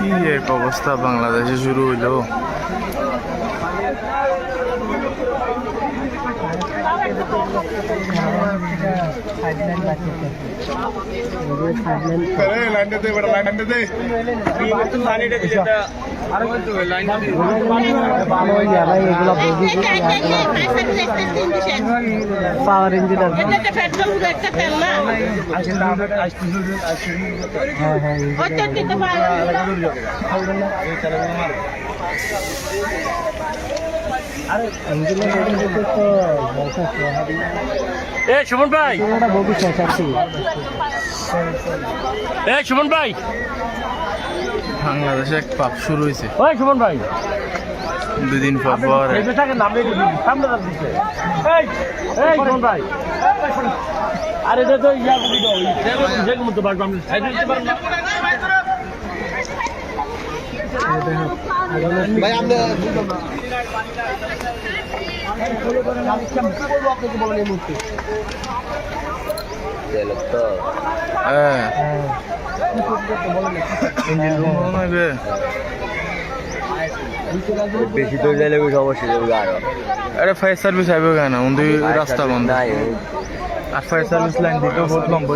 কি এক অবস্থা বাংলাদেশে শুরু হইলো। পাওয়ার ইঞ্জিনিয়ার সুমন ভাই, সুমন ভাই, বাংলাদেশে এক পাপ শুরু হয়েছে ওই সুমন ভাই, 2 দিন পর পর। সুমন ভাই, আরে এটা তো ইয়া মতো পারবো আমরা ভাই আমরা বেশি দূর যাইলে সমস্যা যাবে আরো। আরে ফায়ার সার্ভিস আইব কেন? রাস্তা বন্ধ আর ফায়ার সার্ভিস লাইন দিতেও বহুত লম্বা